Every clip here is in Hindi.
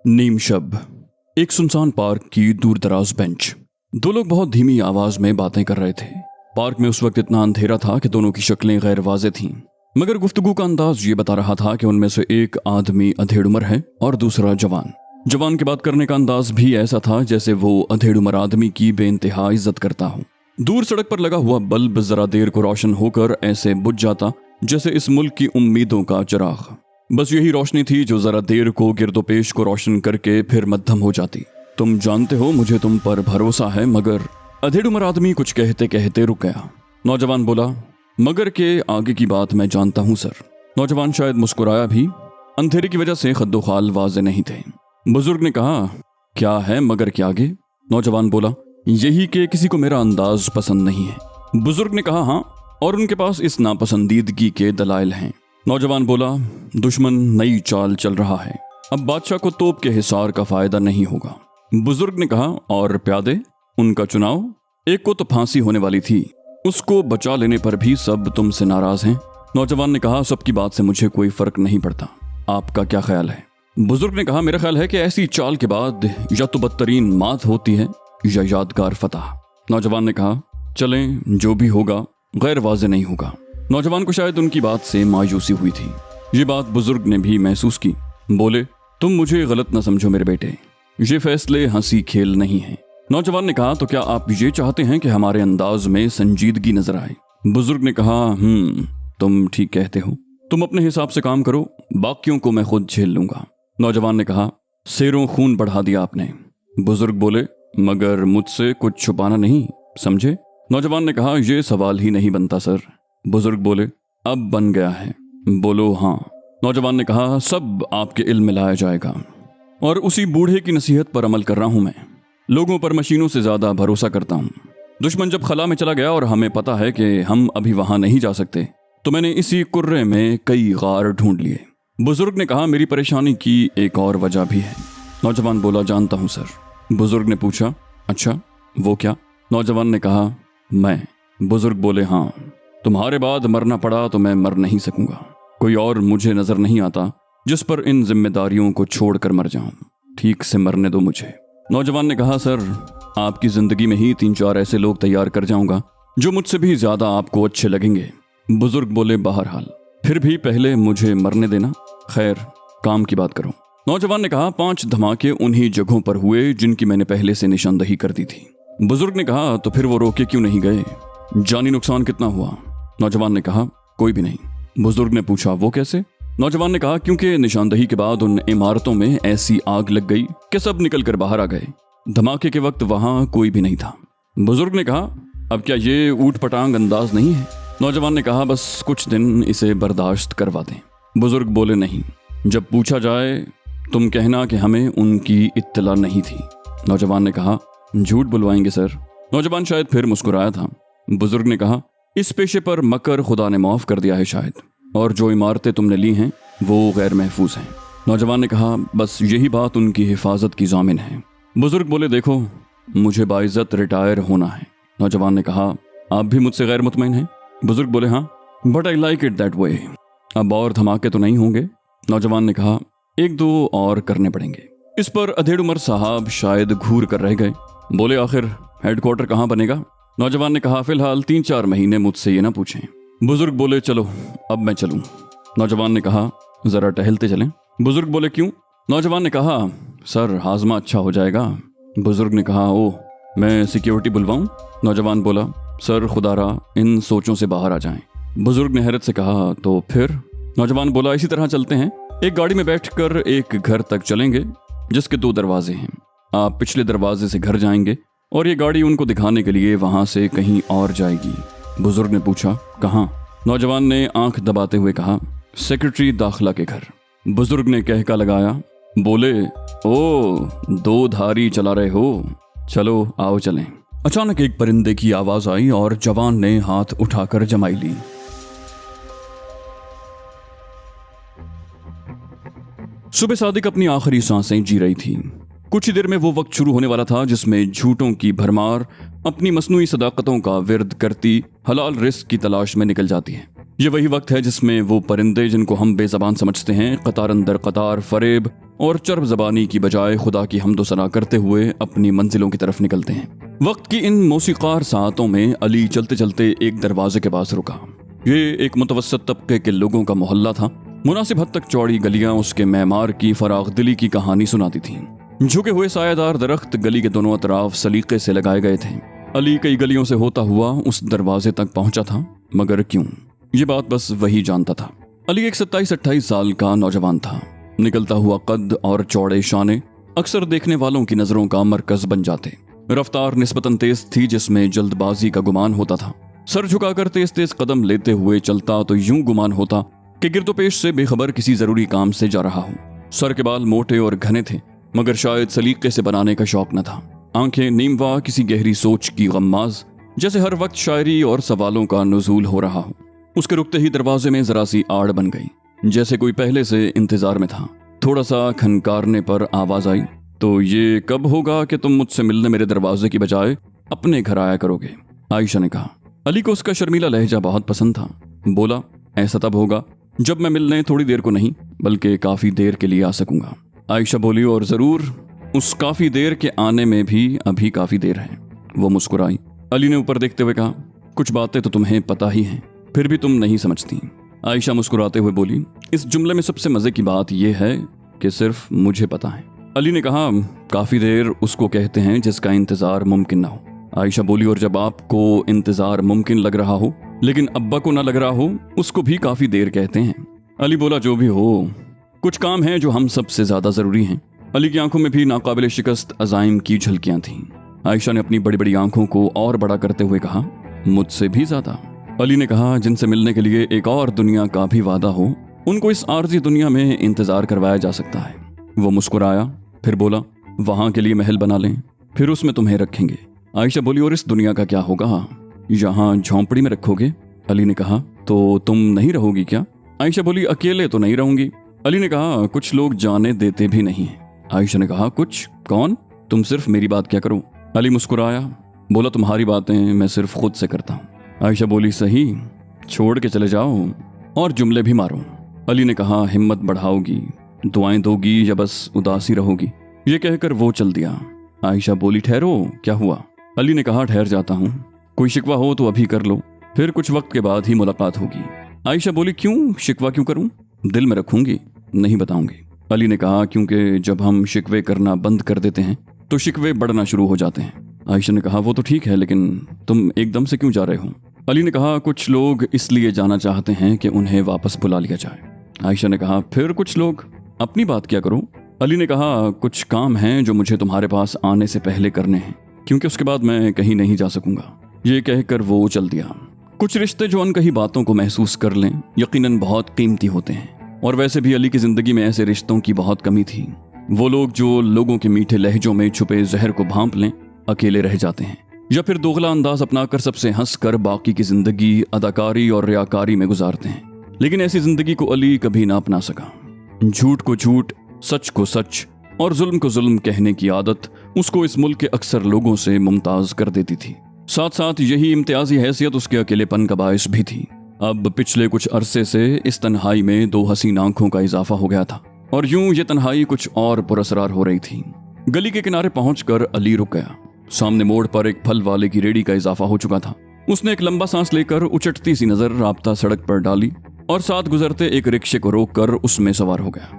नीम शब। एक सुनसान पार्क की दूर दराज बेंच। दो लोग बहुत धीमी आवाज में बातें कर रहे थे। पार्क में उस वक्त इतना अंधेरा था कि दोनों की शक्लें गैर वाज़ेह थीं, मगर गुफ्तगू का अंदाज ये बता रहा था कि उनमें से एक आदमी अधेड़ उम्र है और दूसरा जवान। जवान के बात करने का अंदाज भी ऐसा था जैसे वो अधेड़ उम्र आदमी की बेइंतहा इज्जत करता हो। दूर सड़क पर लगा हुआ बल्ब जरा देर को रोशन होकर ऐसे बुझ जाता जैसे इस मुल्क की उम्मीदों का चिराग। बस यही रोशनी थी जो जरा देर को गिरदोपेश को रोशन करके फिर मद्धम हो जाती। तुम जानते हो मुझे तुम पर भरोसा है मगर। अधेड़ उम्र आदमी कुछ कहते कहते रुक गया। नौजवान बोला, मगर के आगे की बात मैं जानता हूं सर। नौजवान शायद मुस्कुराया भी, अंधेरे की वजह से खद्दोखाल वाजे नहीं थे। बुजुर्ग ने कहा, क्या है मगर के आगे? नौजवान बोला, यही कि किसी को मेरा अंदाज पसंद नहीं है। बुजुर्ग ने कहा, हाँ, और उनके पास इस नापसंदीदगी के दलाइल हैं। नौजवान बोला, दुश्मन नई चाल चल रहा है, अब बादशाह को तोप के हिसार का फायदा नहीं होगा। बुजुर्ग ने कहा, और प्यादे, उनका चुनाव? एक को तो फांसी होने वाली थी, उसको बचा लेने पर भी सब तुमसे नाराज हैं। नौजवान ने कहा, सबकी बात से मुझे कोई फर्क नहीं पड़ता, आपका क्या ख्याल है? बुजुर्ग ने कहा, मेरा ख्याल है कि ऐसी चाल के बाद या तो बदतरीन मात होती है या यादगार फतह। नौजवान ने कहा, चलें, जो भी होगा गैर वाज़े नहीं होगा। नौजवान को शायद उनकी बात से मायूसी हुई थी। ये बात बुजुर्ग ने भी महसूस की। बोले, तुम मुझे गलत न समझो मेरे बेटे, ये फैसले हंसी खेल नहीं है। नौजवान ने कहा, तो क्या आप ये चाहते हैं कि हमारे अंदाज में संजीदगी नजर आए? बुजुर्ग ने कहा, तुम ठीक कहते हो, तुम अपने हिसाब से काम करो, बाकियों को मैं खुद झेल लूंगा। नौजवान ने कहा, शेरों खून बढ़ा दिया आपने। बुजुर्ग बोले, मगर मुझसे कुछ छुपाना नहीं, समझे? नौजवान ने कहा, यह सवाल ही नहीं बनता सर। बुजुर्ग बोले, अब बन गया है, बोलो हाँ। नौजवान ने कहा, सब आपके इल्म में लाया जाएगा, और उसी बूढ़े की नसीहत पर अमल कर रहा हूं मैं। लोगों पर मशीनों से ज्यादा भरोसा करता हूं। दुश्मन जब खला में चला गया और हमें पता है कि हम अभी वहां नहीं जा सकते, तो मैंने इसी कुर्रे में कई गार ढूंढ लिए। बुजुर्ग ने कहा, मेरी परेशानी की एक और वजह भी है। नौजवान बोला, जानता हूं सर। बुजुर्ग ने पूछा, अच्छा वो क्या? नौजवान ने कहा, मैं। बुजुर्ग बोले, हाँ, तुम्हारे बाद मरना पड़ा तो मैं मर नहीं सकूंगा। कोई और मुझे नजर नहीं आता जिस पर इन जिम्मेदारियों को छोड़कर मर जाऊं। ठीक से मरने दो मुझे। नौजवान ने कहा, सर, आपकी जिंदगी में ही 3-4 ऐसे लोग तैयार कर जाऊंगा जो मुझसे भी ज्यादा आपको अच्छे लगेंगे। बुजुर्ग बोले, बहरहाल फिर भी पहले मुझे मरने देना। खैर, काम की बात करो। नौजवान ने कहा, 5 धमाके उन्हीं जगहों पर हुए जिनकी मैंने पहले से निशानदही कर दी थी। बुजुर्ग ने कहा, तो फिर वो रोके क्यों नहीं गए? जानी नुकसान कितना हुआ? नौजवान ने कहा, कोई भी नहीं। बुजुर्ग ने पूछा, वो कैसे? नौजवान ने कहा, क्योंकि निशानदही के बाद उन इमारतों में ऐसी आग लग गई कि सब निकल कर बाहर आ गए। धमाके के वक्त वहां कोई भी नहीं था। बुजुर्ग ने कहा, अब क्या ये ऊट पटांग अंदाज नहीं है? नौजवान ने कहा, बस कुछ दिन इसे बर्दाश्त करवा दें। बुजुर्ग बोले, नहीं, जब पूछा जाए तुम कहना कि हमें उनकी इत्तला नहीं थी। नौजवान ने कहा, झूठ बुलवाएंगे सर? नौजवान शायद फिर मुस्कुराया था। बुजुर्ग ने कहा, इस पेशे पर मकर खुदा ने माफ कर दिया है शायद, और जो इमारतें तुमने ली हैं वो गैर महफूज हैं। नौजवान ने कहा, बस यही बात उनकी हिफाजत की जामिन है। बुजुर्ग बोले, देखो, मुझे बाइज्जत रिटायर होना है। नौजवान ने कहा, आप भी मुझसे गैर मुतमईन हैं? बुजुर्ग बोले, हाँ, but I like it that way. अब और धमाके तो नहीं होंगे? नौजवान ने कहा, 1-2 और करने पड़ेंगे। इस पर अधेड़ उमर साहब शायद घूर कर रह गए। बोले, आखिर हेडक्वार्टर कहाँ बनेगा? नौजवान ने कहा, फिलहाल 3-4 महीने मुझसे ये ना पूछें। बुजुर्ग बोले, चलो अब मैं चलूं। नौजवान ने कहा, जरा टहलते चलें। बुजुर्ग बोले, क्यों? नौजवान ने कहा, सर, हाजमा अच्छा हो जाएगा। बुजुर्ग ने कहा, ओह, मैं सिक्योरिटी बुलवाऊं? नौजवान बोला, सर, खुदारा इन सोचों से बाहर आ जाएं। बुजुर्ग ने हैरत से कहा, तो फिर? नौजवान बोला, इसी तरह चलते हैं। एक गाड़ी में बैठकर एक घर तक चलेंगे जिसके 2 दरवाजे हैं। आप पिछले दरवाजे से घर जाएंगे और ये गाड़ी उनको दिखाने के लिए वहां से कहीं और जाएगी। बुजुर्ग ने पूछा, कहाँ? नौजवान ने आंख दबाते हुए कहा, सेक्रेटरी दाखिला के घर। बुजुर्ग ने कहका लगाया। बोले, ओ, 2 धारी चला रहे हो, चलो आओ चलें। अचानक एक परिंदे की आवाज आई और जवान ने हाथ उठाकर जमाई ली। सुबह सादिक अपनी आखिरी सांसें जी रही थी। कुछ ही देर में वो वक्त शुरू होने वाला था जिसमें झूठों की भरमार अपनी मसनूई सदाकतों का विर्द करती हलाल रिस्क की तलाश में निकल जाती है। ये वही वक्त है जिसमें वो परिंदे जिनको हम बेज़बान समझते हैं, कतार अंदर कतार फरेब, और चर्ब ज़बानी की बजाय खुदा की हम्दो सना करते हुए अपनी मंजिलों की तरफ निकलते हैं। वक्त की इन मौसीकार सातों में अली चलते चलते एक दरवाजे के पास रुका। ये एक मुतवस्सित तबके के लोगों का मोहल्ला था। मुनासिब हद तक चौड़ी गलियां उसके मेमार की फराग दिली की कहानी सुनाती थीं। झुके हुए सायादार दरख्त गली के दोनों अतराफ सलीके से लगाए गए थे। अली कई गलियों से होता हुआ उस दरवाजे तक पहुंचा था, मगर क्यों, ये बात बस वही जानता था। अली एक 27-28 साल का नौजवान था। निकलता हुआ कद और चौड़े शाने अक्सर देखने वालों की नजरों का मरकज बन जाते। रफ्तार निस्बतन तेज थी जिसमें जल्दबाजी का गुमान होता था। सर झुकाकर तेज तेज कदम लेते हुए चलता तो यूं गुमान होता कि गिरदोपेश से बेखबर किसी जरूरी काम से जा रहा हो। सर के बाल मोटे और घने थे, मगर शायद सलीके से बनाने का शौक न था। आंखें नीमवा किसी गहरी सोच की गम्माज, जैसे हर वक्त शायरी और सवालों का नुज़ूल हो रहा हो। उसके रुकते ही दरवाजे में जरा सी आड़ बन गई, जैसे कोई पहले से इंतजार में था। थोड़ा सा खनकारने पर आवाज आई, तो ये कब होगा कि तुम मुझसे मिलने मेरे दरवाजे की बजाय अपने घर आया करोगे? आयशा ने कहा। अली को उसका शर्मीला लहजा बहुत पसंद था। बोला, ऐसा तब होगा जब मैं मिलने थोड़ी देर को नहीं बल्कि काफी देर के लिए आ सकूंगा। आयशा बोली, और जरूर उस काफी देर के आने में भी अभी काफी देर है। वो मुस्कुराई। अली ने ऊपर देखते हुए कहा, कुछ बातें तो तुम्हें पता ही हैं, फिर भी तुम नहीं समझती। आयशा मुस्कुराते हुए बोली, इस जुमले में सबसे मजे की बात यह है कि सिर्फ मुझे पता है। अली ने कहा, काफी देर उसको कहते हैं जिसका इंतजार मुमकिन ना हो। आयशा बोली, और जब आपको इंतजार मुमकिन लग रहा हो लेकिन अब्बा को ना लग रहा हो, उसको भी काफी देर कहते हैं। अली बोला, जो भी हो, कुछ काम हैं जो हम सबसे ज्यादा जरूरी हैं। अली की आंखों में भी नाकाबिल शिकस्त अजाइम की झलकियां थीं। आयशा ने अपनी बड़ी बड़ी आंखों को और बड़ा करते हुए कहा, मुझसे भी ज्यादा। अली ने कहा, जिनसे मिलने के लिए एक और दुनिया का भी वादा हो, उनको इस आर्जी दुनिया में इंतजार करवाया जा सकता है। वो मुस्कुराया, फिर बोला, वहां के लिए महल बना लें, फिर उसमें तुम्हें रखेंगे। आयशा बोली, और इस दुनिया का क्या होगा? यहाँ झोंपड़ी में रखोगे? अली ने कहा, तो तुम नहीं रहोगी क्या? आयशा बोली, अकेले तो नहीं रहूंगी। अली ने कहा, कुछ लोग जाने देते भी नहीं हैं। आयशा ने कहा, कुछ? कौन? तुम सिर्फ मेरी बात क्या करो। अली मुस्कुराया, बोला, तुम्हारी बातें मैं सिर्फ खुद से करता हूँ। आयशा बोली, सही, छोड़ के चले जाओ और जुमले भी मारो। अली ने कहा, हिम्मत बढ़ाओगी, दुआएं दोगी या बस उदासी रहोगी? ये कहकर वो चल दिया। आयशा बोली, ठहरो, क्या हुआ? अली ने कहा, ठहर जाता हूँ, कोई शिकवा हो तो अभी कर लो, फिर कुछ वक्त के बाद ही मुलाकात होगी। आयशा बोली, क्यों? शिकवा क्यों करूं? दिल में रखूंगी, नहीं बताऊंगी। अली ने कहा, क्योंकि जब हम शिकवे करना बंद कर देते हैं तो शिकवे बढ़ना शुरू हो जाते हैं। आयशा ने कहा, वो तो ठीक है, लेकिन तुम एकदम से क्यों जा रहे हो? अली ने कहा, कुछ लोग इसलिए जाना चाहते हैं कि उन्हें वापस बुला लिया जाए। आयशा ने कहा, फिर कुछ लोग? अपनी बात क्या करो? अली ने कहा, कुछ काम हैं जो मुझे तुम्हारे पास आने से पहले करने हैं, क्योंकि उसके बाद मैं कहीं नहीं जा सकूंगा। ये कहकर वो चल दिया। कुछ रिश्ते जो अनकही बातों को महसूस कर लें यकीनन बहुत कीमती होते हैं, और वैसे भी अली की जिंदगी में ऐसे रिश्तों की बहुत कमी थी। वो लोग जो लोगों के मीठे लहजों में छुपे जहर को भांप लें, अकेले रह जाते हैं, या फिर दोगला अंदाज अपनाकर सबसे हंसकर बाकी की जिंदगी अदाकारी और रियाकारी में गुजारते हैं। लेकिन ऐसी जिंदगी को अली कभी ना अपना सका। झूठ को झूठ, सच को सच और जुल्म को जुल्म कहने की आदत उसको इस मुल्क के अक्सर लोगों से मुमताज कर देती थी। साथ साथ यही इम्तियाजी हैसियत उसके अकेलेपन का बायस भी थी। अब पिछले कुछ अरसे से इस तन्हाई में दो हसीन आंखों का इजाफा हो गया था, और यूं ये तन्हाई कुछ और पुरअसरार हो रही थी। गली के किनारे पहुंचकर अली रुक गया। सामने मोड़ पर एक फल वाले की रेडी का इजाफा हो चुका था। उसने एक लंबा सांस लेकर उचटती सी नजर राब्ता सड़क पर डाली और साथ गुजरते एक रिक्शे को रोककर उसमें सवार हो गया।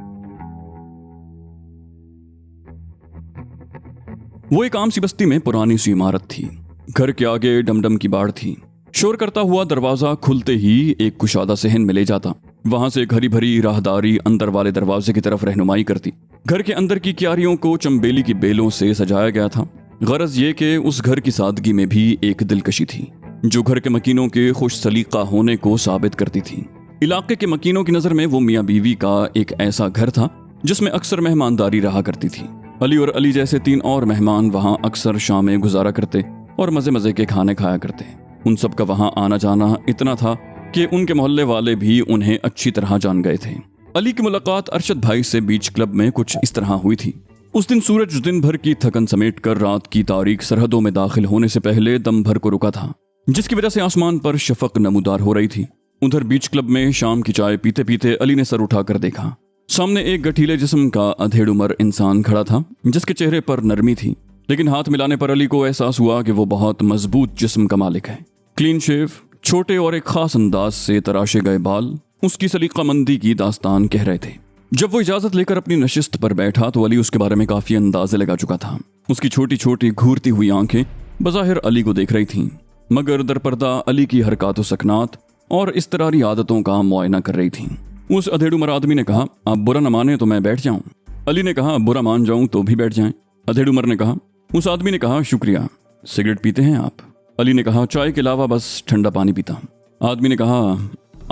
वो एक आम सी बस्ती में पुरानी सी इमारत थी। घर के आगे डमडम की बाड़ थी। शोर करता हुआ दरवाजा खुलते ही एक कुशादा सहन में ले जाता। वहां से एक हरी भरी राहदारी अंदर वाले दरवाजे की तरफ रहनुमाई करती। घर के अंदर की क्यारियों को चंबेली की बेलों से सजाया गया था। गरज ये कि उस घर की सादगी में भी एक दिलकशी थी जो घर के मकीनों के खुश सलीका होने को साबित करती थी। इलाके के मकीनों की नजर में वो मियाँ बीवी का एक ऐसा घर था जिसमें अक्सर मेहमानदारी रहा करती थी। अली और अली जैसे 3 और मेहमान वहां अक्सर शामें गुजारा करते और मजे मजे के खाने खाया करते। उन सब का वहां आना जाना इतना था कि उनके मोहल्ले वाले भी उन्हें अच्छी तरह जान गए थे। अली की मुलाकात अरशद भाई से बीच क्लब में कुछ इस तरह हुई थी। उस दिन सूरज दिन भर की थकन समेटकर रात की तारीख सरहदों में दाखिल होने से पहले दम भर को रुका था, जिसकी वजह से आसमान पर शफक नमूदार हो रही थी। उधर बीच क्लब में शाम की चाय पीते पीते अली ने सर उठाकर देखा। सामने एक गठीले जिस्म का अधेड़ उम्र इंसान खड़ा था, जिसके चेहरे पर नरमी थी, लेकिन हाथ मिलाने पर अली को एहसास हुआ कि वो बहुत मजबूत जिस्म का मालिक है। क्लीन शेव, छोटे और एक खास अंदाज से तराशे गए बाल उसकी सलीकामंदी की दास्तान कह रहे थे। जब वो इजाजत लेकर अपनी नशिस्त पर बैठा तो अली उसके बारे में काफी अंदाजे लगा चुका था। उसकी छोटी छोटी घूरती हुई आंखें बज़ाहिर अली को देख रही थीं, मगर दरपर्दा अली की हरकत व सकनात और इस्तरारी आदतों का मुआयना कर रही थीं। उस अधेड़ उम्र आदमी ने कहा, आप बुरा न माने तो मैं बैठ जाऊं। अली ने कहा, बुरा मान जाऊं तो भी बैठ जाएं। अधेड़ उम्र ने कहा। उस आदमी ने कहा, शुक्रिया। सिगरेट पीते हैं आप? अली ने कहा, चाय के अलावा बस ठंडा पानी पीता हूं। आदमी ने कहा,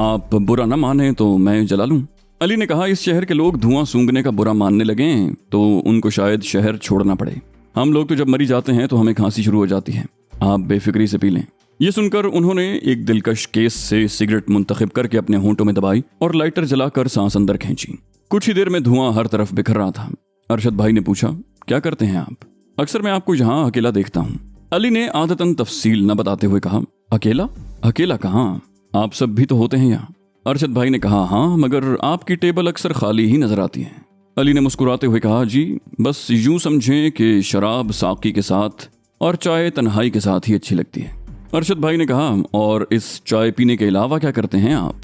आप बुरा न माने तो मैं जला लूं। अली ने कहा, इस शहर के लोग धुआं सूंघने का बुरा मानने लगे तो उनको शायद शहर छोड़ना पड़े। हम लोग तो जब मरी जाते हैं तो हमें खांसी शुरू हो जाती है, आप बेफिक्री से पी लें। ये सुनकर उन्होंने एक दिलकश केस से सिगरेट मुंतखब करके अपने होंठों में दबाई और लाइटर जलाकर सांस अंदर खींची। कुछ ही देर में धुआं हर तरफ बिखर रहा था। अरशद भाई ने पूछा, क्या करते हैं आप? अक्सर मैं आपको यहाँ अकेला देखता हूँ। अली ने आदतन तफसील न बताते हुए कहा, अकेला? अकेला कहाँ, आप सब भी तो होते हैं यहाँ। अरशद भाई ने कहा, हाँ, मगर आपकी टेबल अक्सर खाली ही नजर आती है। अली ने मुस्कुराते हुए कहा, जी बस यूं समझें कि शराब साकी के साथ और चाय तन्हाई के साथ ही अच्छी लगती है। अरशद भाई ने कहा, और इस चाय पीने के अलावा क्या करते हैं आप?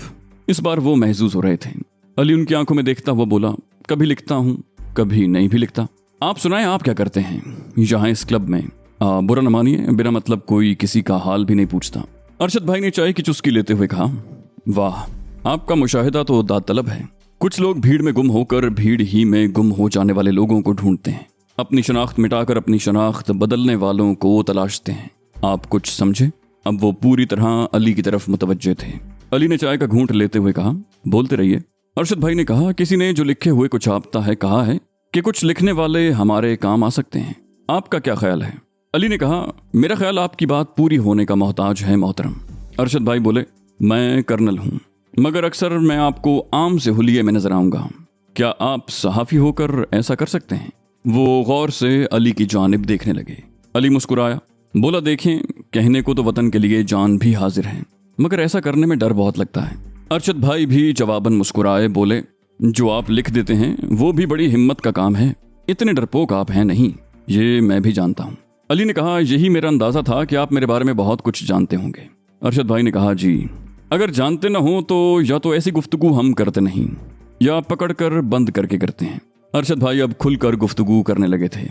इस बार वो महसूस हो रहे थे। अली उनकी आंखों में देखता हुआ बोला, कभी लिखता हूँ, कभी नहीं भी लिखता। आप सुनाएं, आप क्या करते हैं यहाँ इस क्लब में? बुरा न मानिए, बिना मतलब कोई किसी का हाल भी नहीं पूछता। अरशद भाई ने चाय की चुस्की लेते हुए कहा, वाह, आपका मुशाहिदा तो दातलब है। कुछ लोग भीड़ में गुम होकर भीड़ ही में गुम हो जाने वाले लोगों को ढूंढते हैं, अपनी शनाख्त मिटाकर अपनी शनाख्त बदलने वालों को तलाशते हैं। आप कुछ समझे? अब वो पूरी तरह अली की तरफ मुतवज्जे थे। अली ने चाय का घूंट लेते हुए कहा, बोलते रहिए। अरशद भाई ने कहा, किसी ने जो लिखे हुए को छापता है कहा है कि कुछ लिखने वाले हमारे काम आ सकते हैं। आपका क्या ख्याल है? अली ने कहा, मेरा ख्याल आपकी बात पूरी होने का मोहताज है मोहतरम। अरशद भाई बोले, मैं कर्नल हूँ, मगर अक्सर मैं आपको आम से हुलिये में नजर आऊंगा। क्या आप सहाफ़ी होकर ऐसा कर सकते हैं? वो गौर से अली की जानिब देखने लगे। अली मुस्कुराया, बोला, देखें, कहने को तो वतन के लिए जान भी हाजिर है, मगर ऐसा करने में डर बहुत लगता है। अरशद भाई भी जवाबन मुस्कुराए, बोले, जो आप लिख देते हैं वो भी बड़ी हिम्मत का काम है, इतने डरपोक आप हैं नहीं, ये मैं भी जानता हूँ। अली ने कहा, यही मेरा अंदाजा था कि आप मेरे बारे में बहुत कुछ जानते होंगे। अरशद भाई ने कहा, जी, अगर जानते न हो तो या तो ऐसी गुफ्तगू हम करते नहीं या पकड़ कर बंद करके करते हैं। अरशद भाई अब खुलकर गुफ्तगू करने लगे थे।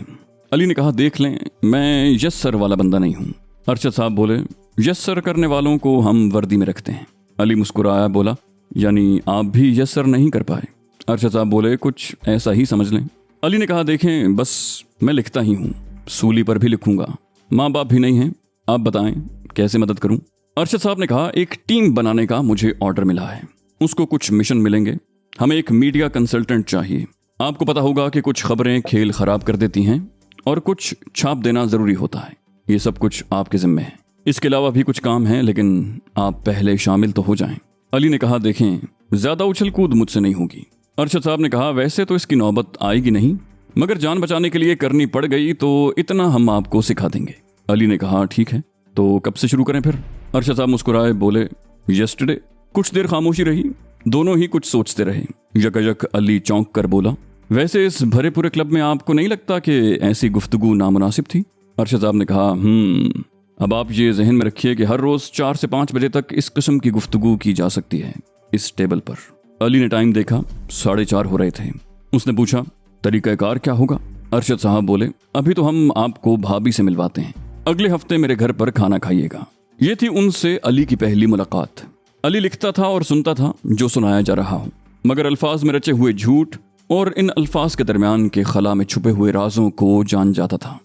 अली ने कहा, देख लें, मैं यस सर वाला बंदा नहीं हूँ। अरशद साहब बोले, यस सर करने वालों को हम वर्दी में रखते हैं। अली मुस्कुराया, बोला, यानी आप भी यस सर नहीं कर पाए? अरशद साहब बोले, कुछ ऐसा ही समझ लें। अली ने कहा, देखें, बस मैं लिखता ही हूँ, सूली पर भी लिखूंगा, माँ बाप भी नहीं हैं, आप बताएं कैसे मदद करूं? अरशद साहब ने कहा, एक टीम बनाने का मुझे ऑर्डर मिला है, उसको कुछ मिशन मिलेंगे। हमें एक मीडिया कंसल्टेंट चाहिए। आपको पता होगा कि कुछ खबरें खेल खराब कर देती हैं और कुछ छाप देना जरूरी होता है। ये सब कुछ आपके जिम्मे है। इसके अलावा भी कुछ काम है, लेकिन आप पहले शामिल तो हो जाएं। अली ने कहा, देखें, ज्यादा उछल कूद मुझसे नहीं होगी। अरशद साहब ने कहा, वैसे तो इसकी नौबत आएगी नहीं, मगर जान बचाने के लिए करनी पड़ गई तो इतना हम आपको सिखा देंगे। अली ने कहा, ठीक है, तो कब से शुरू करें फिर? अरशद साहब मुस्कुराए, बोले, यस्टरडे। कुछ देर खामोशी रही, दोनों ही कुछ सोचते रहे। यकयक अली चौंक कर बोला, वैसे इस भरे पूरे क्लब में आपको नहीं लगता कि ऐसी गुफ्तगू नामुनासिब थी? अरशद साहब ने कहा, अब आप ये जहन में रखिए कि हर रोज 4 से 5 बजे तक इस किस्म की गुफ्तगू की जा सकती है इस टेबल पर। अली ने टाइम देखा, 4:30 हो रहे थे। उसने पूछा, तरीक़ाकार क्या होगा? अरशद साहब बोले, अभी तो हम आपको भाभी से मिलवाते हैं, अगले हफ्ते मेरे घर पर खाना खाइएगा। ये थी उनसे अली की पहली मुलाकात। अली लिखता था और सुनता था जो सुनाया जा रहा हो, मगर अल्फाज में रचे हुए झूठ और इन अल्फाज के दरमियान के खला में छुपे हुए राजों को जान जाता था।